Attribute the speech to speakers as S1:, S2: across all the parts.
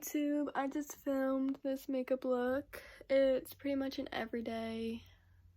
S1: YouTube, I just filmed this makeup look. It's pretty much an everyday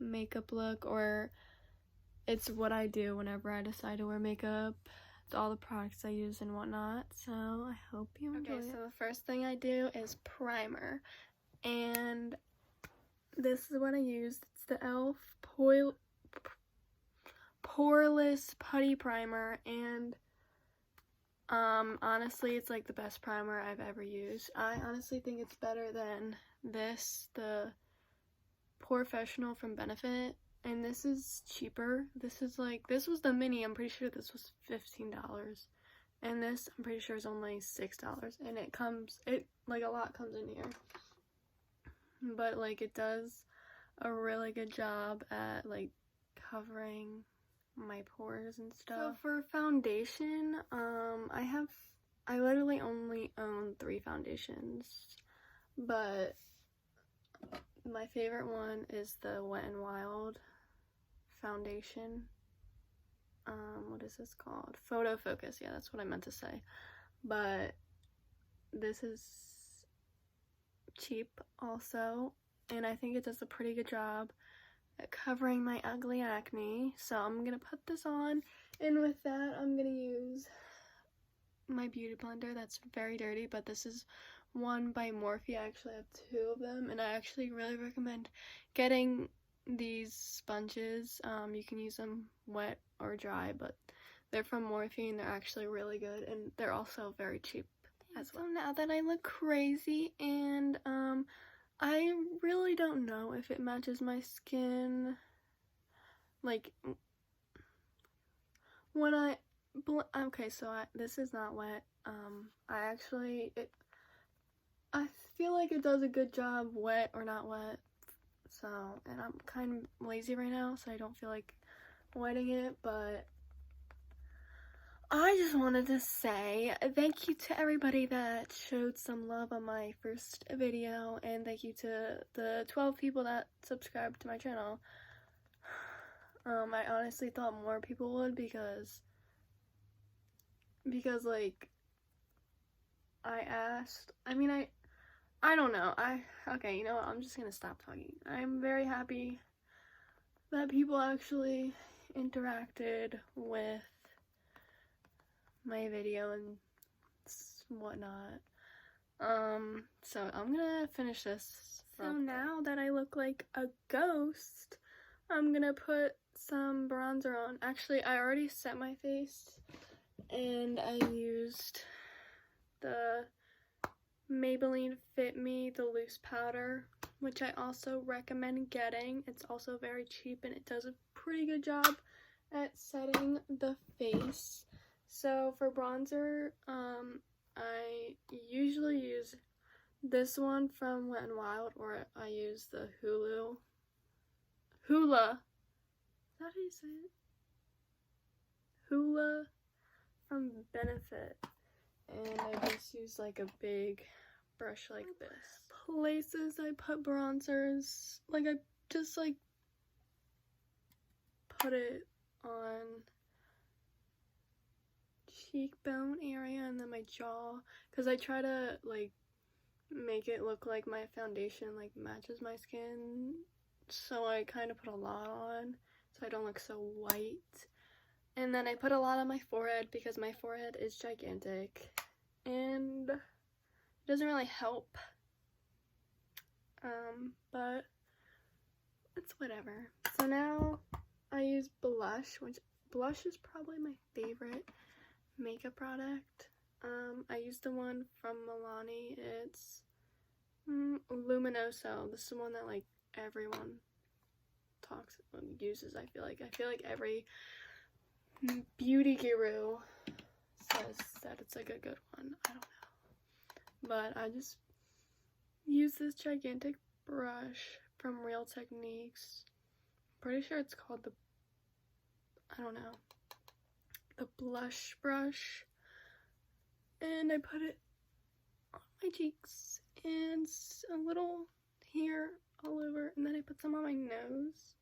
S1: makeup look, or it's what I do whenever I decide to wear makeup. It's all the products I use and whatnot, so I hope you enjoy it. So the first thing I do is primer, and this is what I use. It's the e.l.f. Poreless Putty Primer, and honestly, it's like the best primer I've ever used. I honestly think it's better than this, the Professional from Benefit, and this is cheaper. This was the mini. I'm pretty sure this was $15, and this I'm pretty sure is only $6, and a lot comes in here, but like it does a really good job at like covering my pores and stuff. So for foundation, I literally only own 3 foundations, but my favorite one is the Wet n Wild foundation. What is this called? Photo Focus. Yeah, that's what I meant to say. But this is cheap also, and I think it does a pretty good job at covering my ugly acne. So I'm gonna put this on, and with that I'm gonna use my beauty blender that's very dirty, but this is one by Morphe. I actually have 2 of them, and I actually really recommend getting these sponges. You can use them wet or dry, but they're from Morphe and they're actually really good, and they're also very cheap as well. So now that I look crazy, and I really don't know if it matches my skin. Like, when this is not wet. I feel like it does a good job wet or not wet. So, and I'm kind of lazy right now, so I don't feel like wetting it, but I just wanted to say thank you to everybody that showed some love on my first video, and thank you to the 12 people that subscribed to my channel. I honestly thought more people would, because like I don't know. Okay, you know what? I'm just gonna stop talking. I'm very happy that people actually interacted with my video and whatnot. So I'm gonna finish this. So now that I look like a ghost, I'm gonna put some bronzer on. Actually, I already set my face, and I used the Maybelline Fit Me, the loose powder, which I also recommend getting. It's also very cheap, and it does a pretty good job at setting the face. So for bronzer, I usually use this one from Wet n Wild, or I use the Hula. Is that how you say it? Hula from Benefit. And I just use like a big brush like this. Places I put bronzers, like I just like put it on cheekbone area and then my jaw, because I try to like make it look like my foundation like matches my skin, so I kind of put a lot on so I don't look so white. And then I put a lot on my forehead because my forehead is gigantic and it doesn't really help, but it's whatever. So now I use blush, which blush is probably my favorite makeup product. I use the one from Milani. It's Luminoso. This is the one that like everyone uses. I feel like every beauty guru says that it's like a good one. I don't know, but I just use this gigantic brush from Real Techniques. I'm pretty sure it's called the blush brush, and I put it on my cheeks and a little here all over, and then I put some on my nose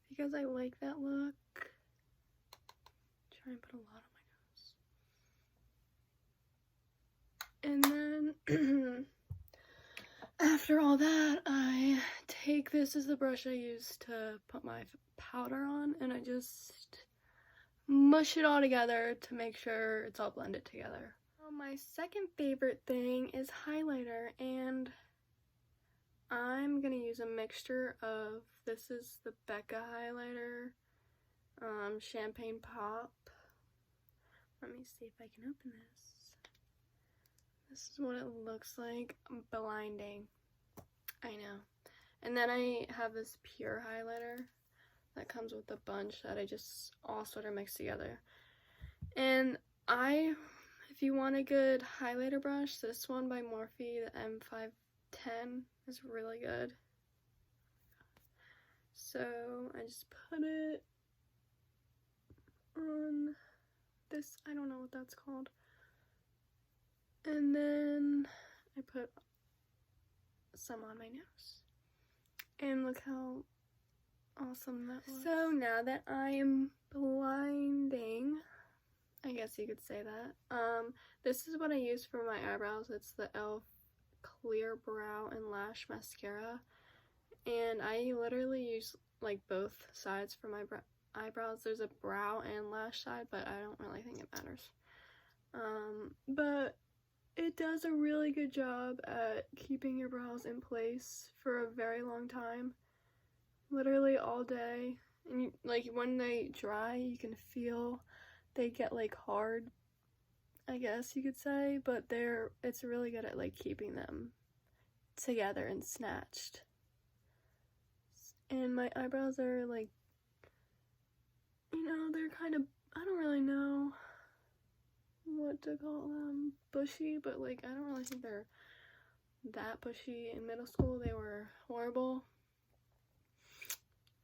S1: because I like that look. Try and put a lot on my nose. And then after all that, I take this as the brush I use to put my powder on, and I just mush it all together to make sure it's all blended together. My second favorite thing is highlighter, and I'm gonna use a mixture of, this is the Becca highlighter, Champagne Pop. Let me see if I can open this. This is what it looks like. Blinding. I know. And then I have this pure highlighter that comes with a bunch that I just all sort of mix together. And if you want a good highlighter brush, this one by Morphe, the M510, is really good. So I just put it on this, I don't know what that's called. And then I put some on my nose. And look how awesome that was. So now that I am blinding, I guess you could say that. This is what I use for my eyebrows. It's the e.l.f. Clear Brow and Lash Mascara. And I literally use like both sides for my eyebrows. There's a brow and lash side, but I don't really think it matters. But it does a really good job at keeping your brows in place for a very long time. Literally all day. And like when they dry, you can feel they get like hard, I guess you could say, but it's really good at like keeping them together and snatched. And my eyebrows are like, you know, they're kind of, I don't really know what to call them, bushy, but like I don't really think they're that bushy. In middle school they were horrible.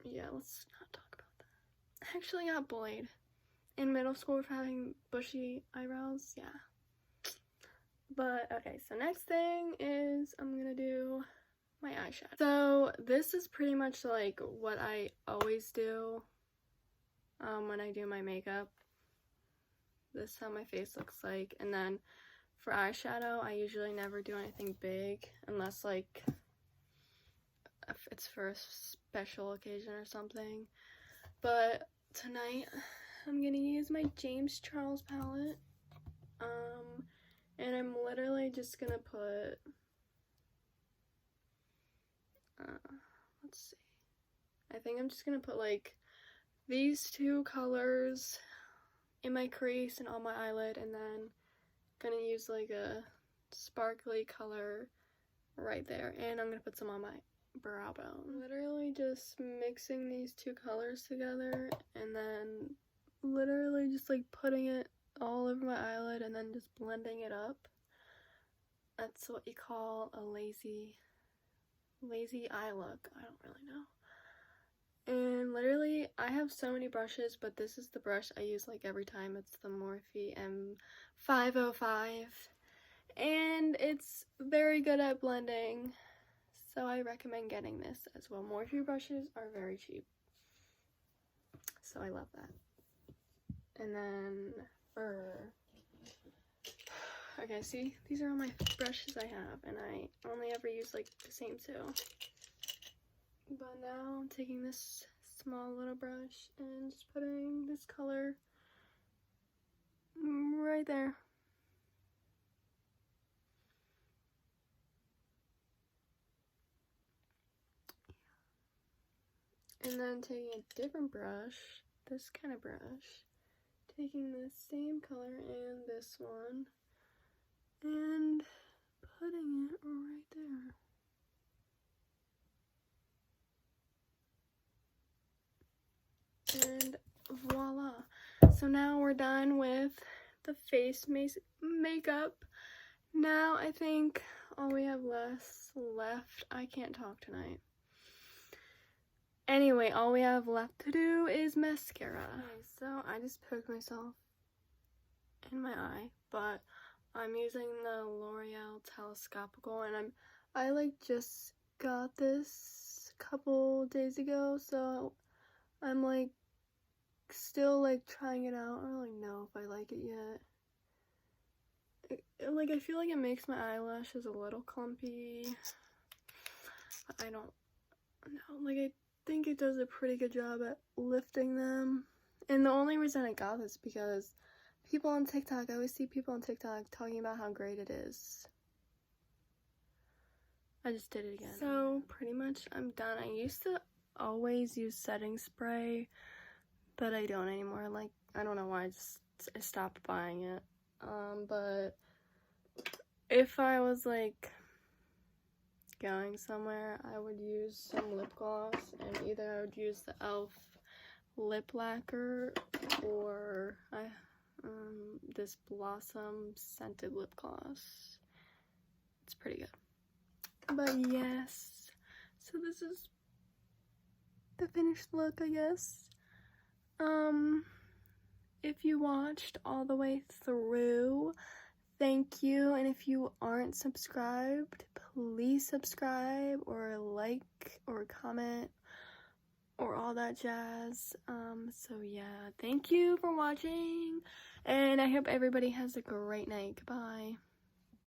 S1: Yeah, let's not talk about that. I actually got bullied in middle school for having bushy eyebrows, yeah. But okay, so next thing is I'm gonna do my eyeshadow. So this is pretty much like what I always do when I do my makeup. This is how my face looks like. And then for eyeshadow, I usually never do anything big unless like if it's for a special occasion or something. But tonight I'm gonna use my James Charles palette, and I'm literally just gonna put, let's see, I think I'm just gonna put like these two colors in my crease and on my eyelid, and then gonna use like a sparkly color right there, and I'm gonna put some on my brow bone. Literally just mixing these two colors together, and then literally just like putting it all over my eyelid and then just blending it up. That's what you call a lazy eye look. I don't really know. And literally I have so many brushes, but this is the brush I use like every time. It's the Morphe M505, and it's very good at blending, so I recommend getting this as well. Morphe brushes are very cheap, so I love that. And then okay, see, these are all my brushes I have, and I only ever use like the same two. But now I'm taking this small little brush and just putting this color right there. And then taking a different brush, this kind of brush, taking the same color and this one, and putting it right there. And voila. So now we're done with the face makeup. Now I think all we have left, I can't talk tonight. Anyway, all we have left to do is mascara. Okay, so I just poked myself in my eye, but I'm using the L'Oreal Telescopical, and I like just got this a couple days ago, so I'm like still like trying it out. I don't really know if I like it yet. Like I feel like it makes my eyelashes a little clumpy. I don't know, like, I think it does a pretty good job at lifting them. And the only reason I got this because people on TikTok, I always see people on TikTok talking about how great it is. I just did it again. So pretty much I'm done. I used to always use setting spray, but I don't anymore. Like, I don't know why, I stopped buying it. But if I was like going somewhere, I would use some lip gloss, and either I would use the e.l.f. lip lacquer or this Blossom scented lip gloss. It's pretty good. But yes, so this is the finished look, I guess. If you watched all the way through, thank you. And if you aren't subscribed, please subscribe or like or comment or all that jazz. So yeah, thank you for watching, and I hope everybody has a great night. Goodbye.